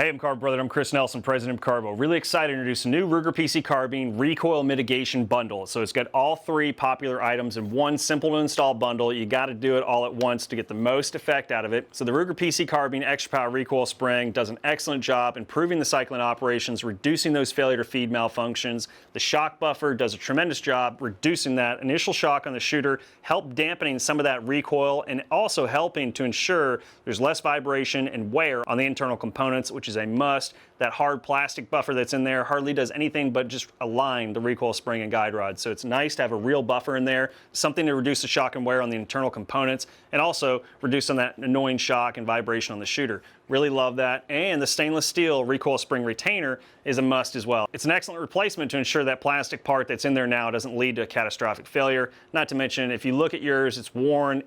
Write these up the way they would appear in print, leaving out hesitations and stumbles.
Hey, I'm CARBO Brother. I'm Chris Nelson, President of CARBO. Really excited to introduce a new Ruger PC Carbine Recoil Mitigation Bundle. So it's got all three popular items in one simple to install bundle. You got to do it all at once to get the most effect out of it. So the Ruger PC Carbine Extra Power Recoil Spring does an excellent job improving the cycling operations, reducing those failure to feed malfunctions. The shock buffer does a tremendous job reducing that initial shock on the shooter, help dampening some of that recoil, and also helping to ensure there's less vibration and wear on the internal components, which is a must. That hard plastic buffer that's in there hardly does anything but just align the recoil spring and guide rod. So it's nice to have a real buffer in there, something to reduce the shock and wear on the internal components, and also reduce some of that annoying shock and vibration on the shooter. Really love that. And the stainless steel recoil spring retainer is a must as well. It's an excellent replacement to ensure that plastic part that's in there now doesn't lead to a catastrophic failure. Not to mention, if you look at yours, it's worn,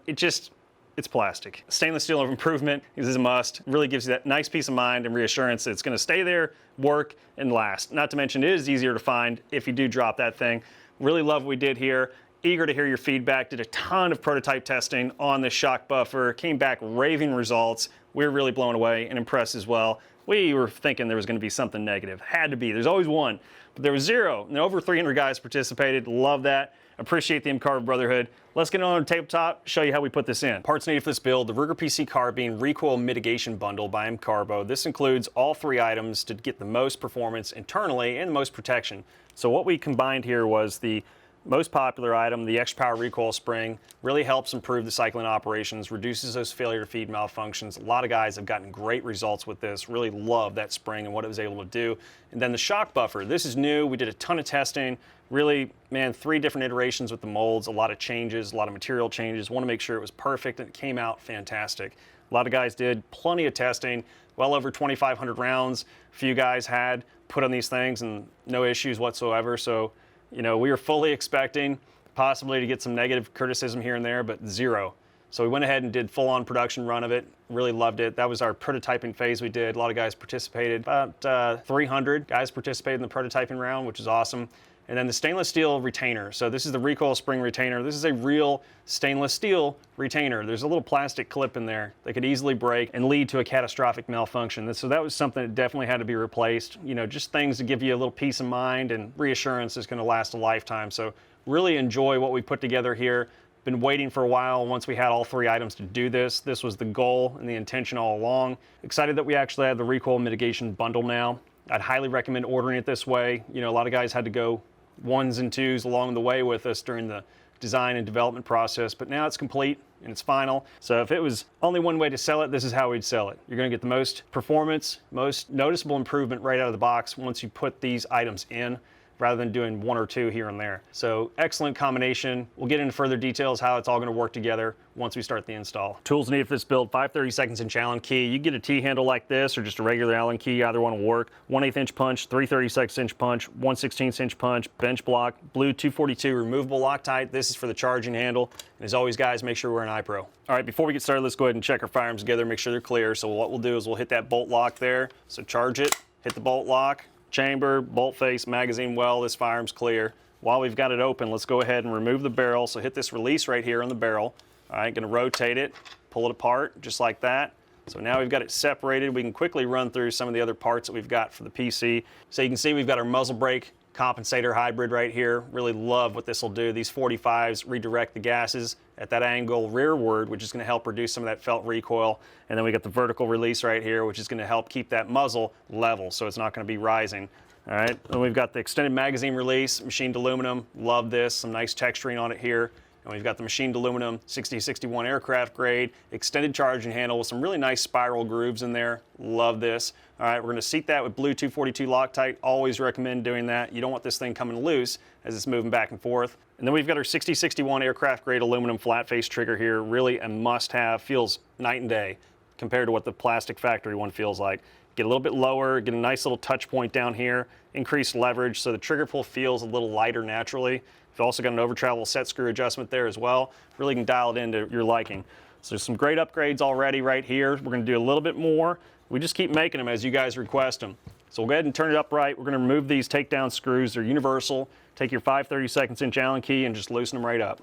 it's plastic. Stainless steel of improvement is a must. Really gives you that nice peace of mind and reassurance that it's going to stay there, work, and last. Not to mention, it is easier to find if you do drop that thing. Really love what we did here. Eager to hear your feedback. Did a ton of prototype testing on this shock buffer. Came back raving results. We were really blown away and impressed as well. We were thinking there was going to be something negative. Had to be. There's always one. But there was zero. And over 300 guys participated. Love that. Appreciate the MCARBO Brotherhood. Let's get on the tabletop, show you how we put this in. Parts needed for this build: the Ruger PC Carbine Recoil Mitigation Bundle by MCARBO. This includes all three items to get the most performance internally and the most protection. So what we combined here was the most popular item, the Extra Power Recoil Spring. Really helps improve the cycling operations, reduces those failure to feed malfunctions. A lot of guys have gotten great results with this. Really love that spring and what it was able to do. And then the shock buffer. This is new. We did a ton of testing. Really, man, 3 different iterations with the molds, a lot of changes, a lot of material changes. Want to make sure it was perfect, and it came out fantastic. A lot of guys did plenty of testing, well over 2,500 rounds. A few guys had put on these things and no issues whatsoever. So, you know, we were fully expecting possibly to get some negative criticism here and there, but zero. So we went ahead and did full-on production run of it. Really loved it. That was our prototyping phase we did. A lot of guys participated. About 300 guys participated in the prototyping round, which is awesome. And then the stainless steel retainer. So this is the recoil spring retainer. This is a real stainless steel retainer. There's a little plastic clip in there that could easily break and lead to a catastrophic malfunction. So that was something that definitely had to be replaced. You know, just things to give you a little peace of mind and reassurance is going to last a lifetime. So really enjoy what we put together here. Been waiting for a while. Once we had all 3 items to do this, this was the goal and the intention all along. Excited that we actually have the recoil mitigation bundle now. I'd highly recommend ordering it this way. You know, a lot of guys had to go 1s and 2s along the way with us during the design and development process, but now it's complete and it's final. So if it was only one way to sell it, this is how we'd sell it. You're going to get the most performance, most noticeable improvement right out of the box once you put these items in, rather than doing 1 or 2 here and there. So excellent combination. We'll get into further details how it's all going to work together once we start the install. Tools needed for this build: 5/32 inch Allen key. You get a T-handle like this or just a regular Allen key, either one will work. 1/8 inch punch, 3/32 inch punch, 1/16 inch punch, bench block, blue 242 removable Loctite. This is for the charging handle. And as always, guys, make sure we're an iPro. All right, before we get started, let's go ahead and check our firearms together, make sure they're clear. So what we'll do is we'll hit that bolt lock there. So charge it, hit the bolt lock, chamber, bolt face, magazine well. This firearm's clear. While we've got it open, let's go ahead and remove the barrel. So hit this release right here on the barrel. All right, gonna rotate it, pull it apart just like that. So now we've got it separated. We can quickly run through some of the other parts that we've got for the PC. So you can see we've got our muzzle brake compensator hybrid right here. Really love what this will do. These 45s redirect the gases at that angle rearward, which is going to help reduce some of that felt recoil. And then we got the vertical release right here, which is going to help keep that muzzle level so it's not going to be rising. All right, then we've got the extended magazine release, machined aluminum. Love this, some nice texturing on it here. And we've got the machined aluminum 6061 aircraft grade, extended charging handle with some really nice spiral grooves in there. Love this. All right, we're going to seat that with blue 242 Loctite. Always recommend doing that. You don't want this thing coming loose as it's moving back and forth. And then we've got our 6061 aircraft grade aluminum flat face trigger here. Really a must have. Feels night and day compared to what the plastic factory one feels like. Get a little bit lower, get a nice little touch point down here, increase leverage so the trigger pull feels a little lighter naturally. You've also got an over travel set screw adjustment there as well. Really can dial it into your liking. So there's some great upgrades already right here. We're going to do a little bit more. We just keep making them as you guys request them. So we'll go ahead and turn it upright. We're going to remove these takedown screws. They're universal. Take your 5/32 inch Allen key and just loosen them right up.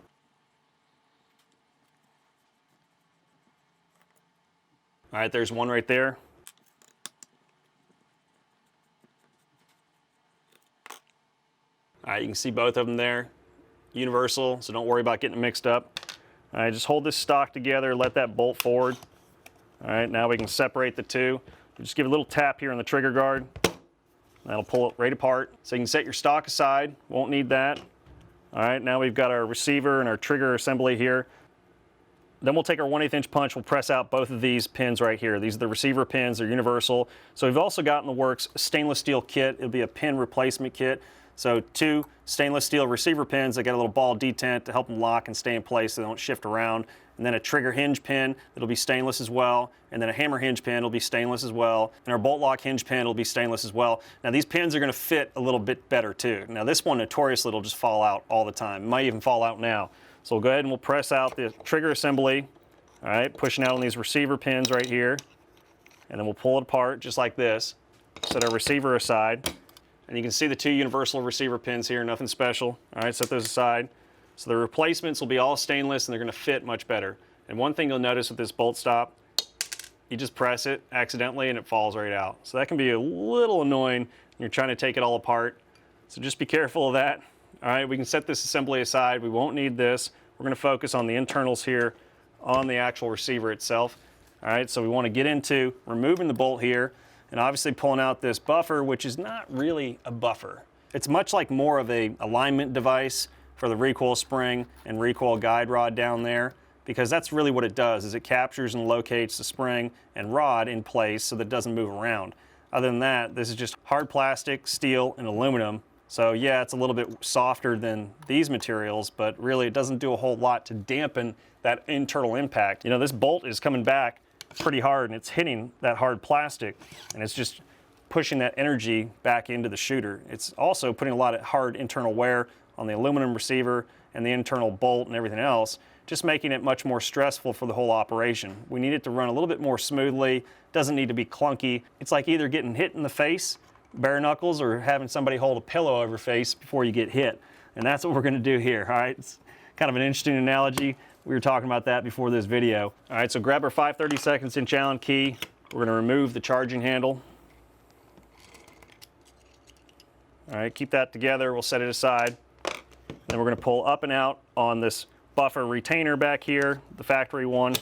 All right, there's one right there. right, you can see both of them there. Universal, so don't worry about getting it mixed up. All right, just hold this stock together, let that bolt forward. All right, now we can separate the two. Just give a little tap here on the trigger guard. That'll pull it right apart. So you can set your stock aside, won't need that. All right, now we've got our receiver and our trigger assembly here. Then we'll take our 1/8 inch punch, we'll press out both of these pins right here. These are the receiver pins, they're universal. So we've also got in the works a stainless steel kit. It'll be a pin replacement kit. So 2 stainless steel receiver pins that get a little ball detent to help them lock and stay in place so they don't shift around. And then a trigger hinge pin that'll be stainless as well. And then a hammer hinge pin will be stainless as well. And our bolt lock hinge pin will be stainless as well. Now these pins are gonna fit a little bit better too. Now this one notoriously will just fall out all the time. It might even fall out now. So we'll go ahead and we'll press out the trigger assembly. All right, pushing out on these receiver pins right here. And then we'll pull it apart just like this. Set our receiver aside. And you can see the 2 universal receiver pins here, nothing special. All right, set those aside. So the replacements will be all stainless and they're gonna fit much better. And one thing you'll notice with this bolt stop, you just press it accidentally and it falls right out. So that can be a little annoying when you're trying to take it all apart. So just be careful of that. All right, we can set this assembly aside. We won't need this. We're gonna focus on the internals here on the actual receiver itself. All right, so we wanna get into removing the bolt here and obviously pulling out this buffer, which is not really a buffer. It's much like more of a alignment device for the recoil spring and recoil guide rod down there, because that's really what it does, is it captures and locates the spring and rod in place so that it doesn't move around. Other than that, this is just hard plastic, steel, and aluminum. So yeah, it's a little bit softer than these materials, but really it doesn't do a whole lot to dampen that internal impact. You know, this bolt is coming back pretty hard and it's hitting that hard plastic and it's just pushing that energy back into the shooter. It's also putting a lot of hard internal wear on the aluminum receiver and the internal bolt and everything else, just making it much more stressful for the whole operation. We need it to run a little bit more smoothly, doesn't need to be clunky. It's like either getting hit in the face, bare knuckles, or having somebody hold a pillow over your face before you get hit. And that's what we're gonna do here, all right? It's kind of an interesting analogy. We were talking about that before this video. All right, so grab our 5/32 inch Allen key. We're gonna remove the charging handle. All right, keep that together, we'll set it aside. Then we're gonna pull up and out on this buffer retainer back here, the factory one.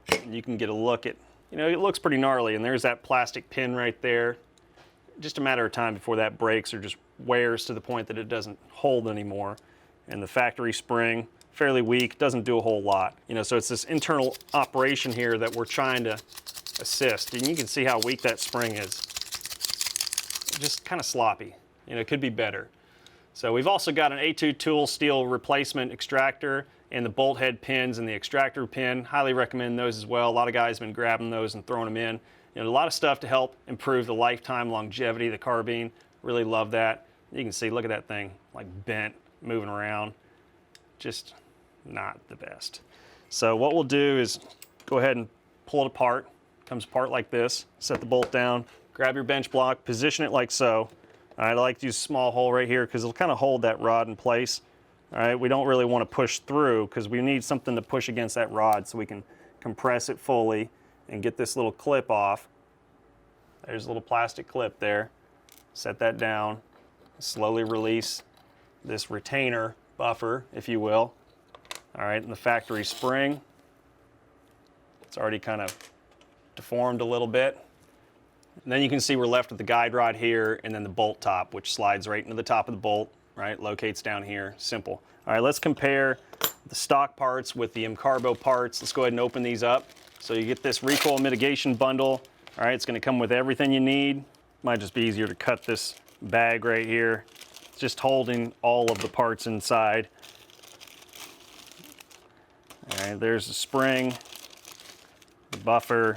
And you can get a look at, you know, it looks pretty gnarly, and there's that plastic pin right there. Just a matter of time before that breaks or just wears to the point that it doesn't hold anymore. And the factory spring, fairly weak, doesn't do a whole lot. You know, so it's this internal operation here that we're trying to assist. And you can see how weak that spring is. Just kind of sloppy. You know, it could be better. So we've also got an A2 tool steel replacement extractor and the bolt head pins and the extractor pin. Highly recommend those as well. A lot of guys have been grabbing those and throwing them in. You know, a lot of stuff to help improve the lifetime longevity of the carbine. Really love that. You can see, look at that thing, like bent, moving around. Just not the best. So what we'll do is go ahead and pull it apart. Comes apart like this. Set the bolt down, grab your bench block, position it like so. All right, I like to use a small hole right here because it'll kind of hold that rod in place. All right, we don't really want to push through because we need something to push against that rod so we can compress it fully and get this little clip off. There's a little plastic clip there. Set that down. Slowly release this retainer buffer, if you will. All right, and the factory spring. It's already kind of deformed a little bit. And then you can see we're left with the guide rod here and then the bolt top, which slides right into the top of the bolt, right? Locates down here, simple. All right, let's compare the stock parts with the MCARBO parts. Let's go ahead and open these up. So you get this recoil mitigation bundle. All right, it's gonna come with everything you need. Might just be easier to cut this bag right here. It's just holding all of the parts inside. All right, there's the spring, the buffer,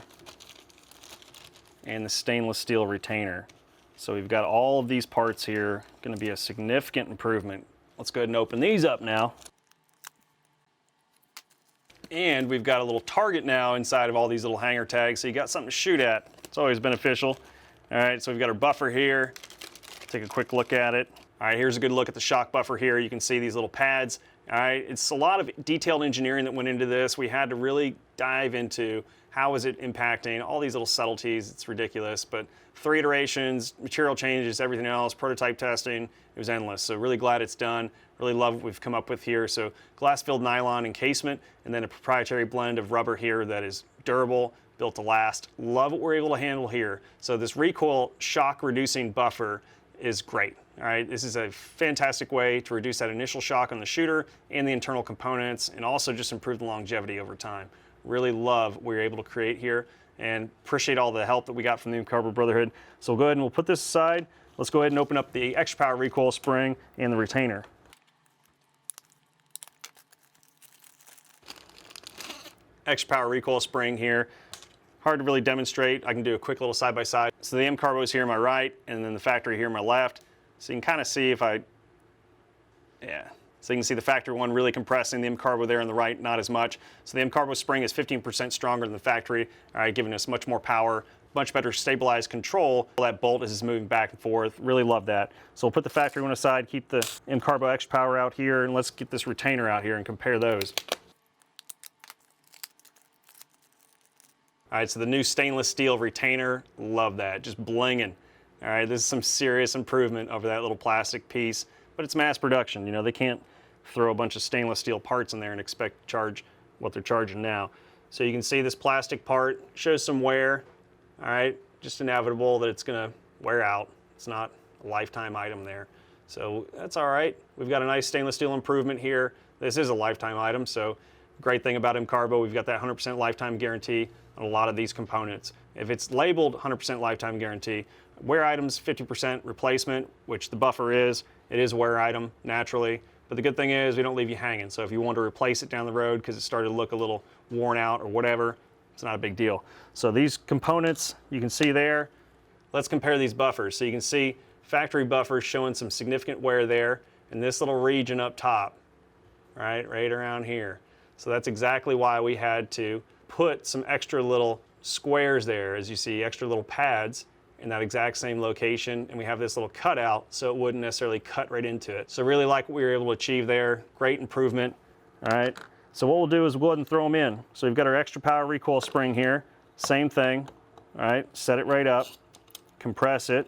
and the stainless steel retainer. So we've got all of these parts here, gonna be a significant improvement. Let's go ahead and open these up now. And we've got a little target now inside of all these little hanger tags, so you got something to shoot at. It's always beneficial. All right, so we've got our buffer here. Take a quick look at it. All right, here's a good look at the shock buffer here. You can see these little pads All right, it's a lot of detailed engineering that went into this. We had to really dive into how is it impacting all these little subtleties. It's ridiculous, but 3 iterations, material changes, everything else, prototype testing, it was endless. So really glad it's done. Really love what we've come up with here. So glass-filled nylon encasement, and then a proprietary blend of rubber here that is durable, built to last. Love what we're able to handle here. So this recoil shock reducing buffer is great. All right, this is a fantastic way to reduce that initial shock on the shooter and the internal components, and also just improve the longevity over time. Really love what we were able to create here, and appreciate all the help that we got from the MCARBO Brotherhood. So we'll go ahead and we'll put this aside. Let's go ahead and open up the extra power recoil spring and the retainer. Extra power recoil spring here. Hard to really demonstrate. I can do a quick little side-by-side. So the MCARBO is here on my right, and then the factory here on my left. So you can kind of see if I, so you can see the factory one really compressing, the MCARBO there on the right, not as much. So the MCARBO spring is 15% stronger than the factory, all right, giving us much more power, much better stabilized control. That bolt is moving back and forth. Really love that. So we'll put the factory one aside, keep the MCARBO extra power out here, and let's get this retainer out here and compare those. All right, so the new stainless steel retainer, love that, just blinging. All right, this is some serious improvement over that little plastic piece, but it's mass production. You know, they can't throw a bunch of stainless steel parts in there and expect to charge what they're charging now. So you can see this plastic part shows some wear, all right, just inevitable that it's gonna wear out. It's not a lifetime item there. So that's all right. We've got a nice stainless steel improvement here. This is a lifetime item, so great thing about MCARBO, we've got that 100% lifetime guarantee on a lot of these components. If it's labeled 100% lifetime guarantee, wear items 50% replacement, which the buffer is. It is a wear item naturally, but the good thing is we don't leave you hanging. So if you want to replace it down the road because it started to look a little worn out or whatever, it's not a big deal. So these components you can see there. Let's compare these buffers. So you can see factory buffers showing some significant wear there, and this little region up top, right around here. So that's exactly why we had to put some extra little squares there, as you see, extra little pads in that exact same location, and we have this little cutout so it wouldn't necessarily cut right into it. So really like what we were able to achieve there. Great improvement. All right, so what we'll do is we'll go ahead and throw them in. So we've got our extra power recoil spring here, same thing. All right, set it right up, compress it,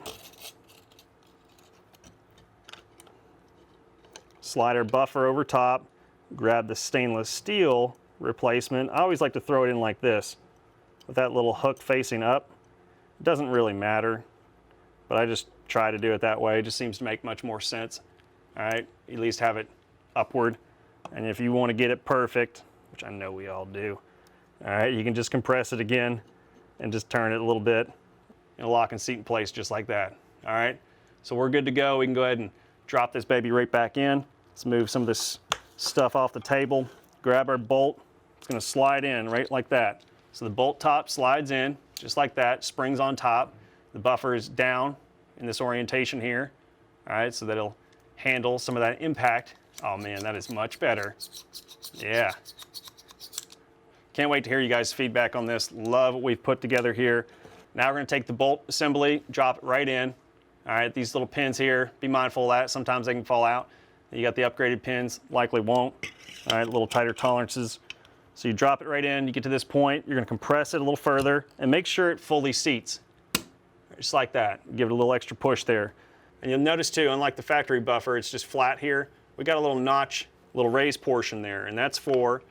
slide our buffer over top, grab the stainless steel replacement. I always like to throw it in like this with that little hook facing up. It doesn't really matter, but I just try to do it that way. It just seems to make much more sense. All right, at least have it upward. And if you want to get it perfect, which I know we all do, all right, you can just compress it again and just turn it a little bit and lock and seat in place just like that. All right, so we're good to go. We can go ahead and drop this baby right back in. Let's move some of this stuff off the table, grab our bolt. It's gonna slide in right like that. So the bolt top slides in just like that, springs on top. The buffer is down in this orientation here. All right, so that it'll handle some of that impact. Oh man, that is much better. Yeah. Can't wait to hear you guys' feedback on this. Love what we've put together here. Now we're gonna take the bolt assembly, drop it right in. All right, these little pins here, be mindful of that. Sometimes they can fall out. You got the upgraded pins, likely won't. All right, a little tighter tolerances. So you drop it right in, you get to this point, you're gonna compress it a little further and make sure it fully seats. Just like that, give it a little extra push there. And you'll notice too, unlike the factory buffer, it's just flat here. We got a little notch, a little raised portion there, and that's for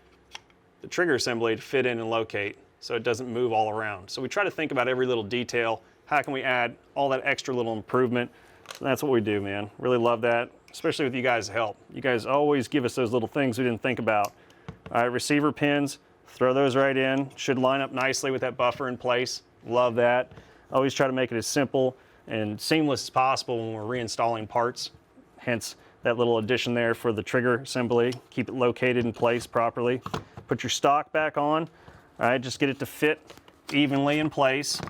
the trigger assembly to fit in and locate so it doesn't move all around. So we try to think about every little detail. How can we add all that extra little improvement? And that's what we do, man. Really love that, especially with you guys' help. You guys always give us those little things we didn't think about. All right, receiver pins, throw those right in. Should line up nicely with that buffer in place. Love that. Always try to make it as simple and seamless as possible when we're reinstalling parts. Hence that little addition there for the trigger assembly. Keep it located in place properly. Put your stock back on. All right, just get it to fit evenly in place.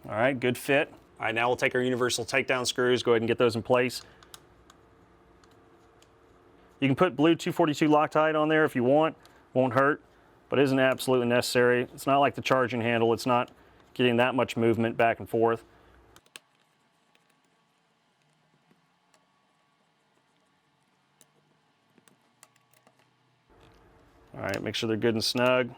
All right, good fit. All right, now we'll take our universal takedown screws, go ahead and get those in place. You can put blue 242 Loctite on there if you want, won't hurt, but it isn't absolutely necessary. It's not like the charging handle, it's not getting that much movement back and forth. All right, make sure they're good and snug.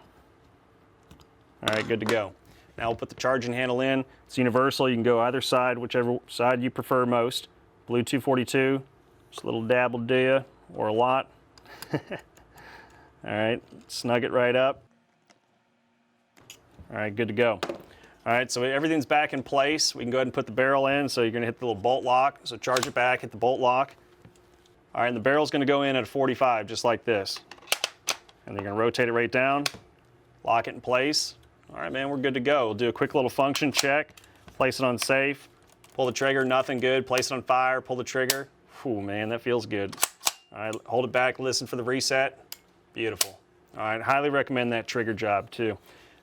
All right, good to go. Now we'll put the charging handle in. It's universal. You can go either side, whichever side you prefer most. Blue 242, just a little dab will do you, or a lot. All right, snug it right up. All right, good to go. All right, so everything's back in place. We can go ahead and put the barrel in. So you're gonna hit the little bolt lock. So charge it back, hit the bolt lock. All right, and the barrel's gonna go in at a 45, just like this. And then you're gonna rotate it right down, lock it in place. All right, man, we're good to go. We'll do a quick little function check, place it on safe, pull the trigger, nothing good, place it on fire, pull the trigger. Whew, man, that feels good. All right, hold it back, listen for the reset. Beautiful. All right, highly recommend that trigger job too.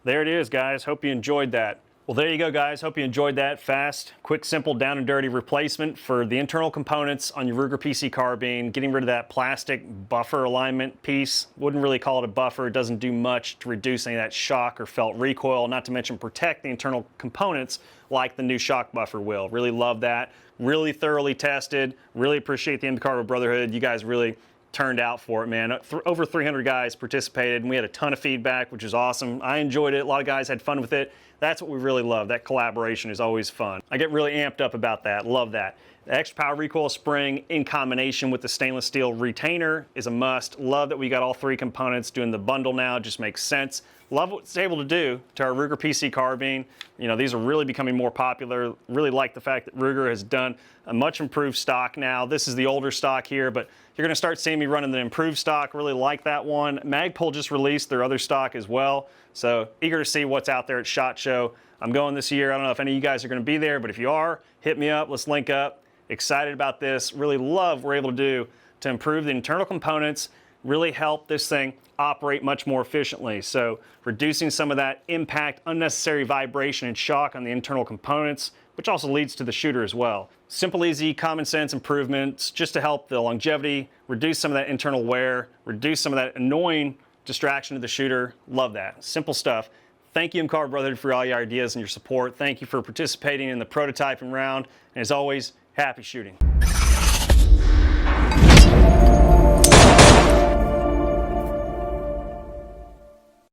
There it is, guys. Hope you enjoyed that. Well, there you go, guys. Hope you enjoyed that fast, quick, simple, down and dirty replacement for the internal components on your Ruger PC Carbine, getting rid of that plastic buffer alignment piece. Wouldn't really call it a buffer. It doesn't do much to reduce any of that shock or felt recoil, not to mention protect the internal components like the new shock buffer will. Really love that. Really thoroughly tested. Really appreciate the MCARBO Brotherhood. You guys really turned out for it, man. Over 300 guys participated, and we had a ton of feedback, which is awesome. I enjoyed it. A lot of guys had fun with it. That's what we really love. That collaboration is always fun. I get really amped up about that. Love that. The extra power recoil spring in combination with the stainless steel retainer is a must. Love that we got all three components doing the bundle now. It just makes sense. Love what it's able to do to our Ruger PC Carbine. You know, these are really becoming more popular. Really like the fact that Ruger has done a much improved stock now. This is the older stock here, but you're gonna start seeing me running the improved stock. Really like that one. Magpul just released their other stock as well. So eager to see what's out there at SHOT Show. I'm going this year. I don't know if any of you guys are gonna be there, but if you are, hit me up, let's link up. Excited about this. Really love what we're able to do to improve the internal components, really help this thing operate much more efficiently. So reducing some of that impact, unnecessary vibration and shock on the internal components, which also leads to the shooter as well. Simple, easy, common sense improvements just to help the longevity, reduce some of that internal wear, reduce some of that annoying distraction to the shooter. Love that. Simple stuff. Thank you, MCARBO Brotherhood, for all your ideas and your support. Thank you for participating in the prototyping round. And as always, happy shooting.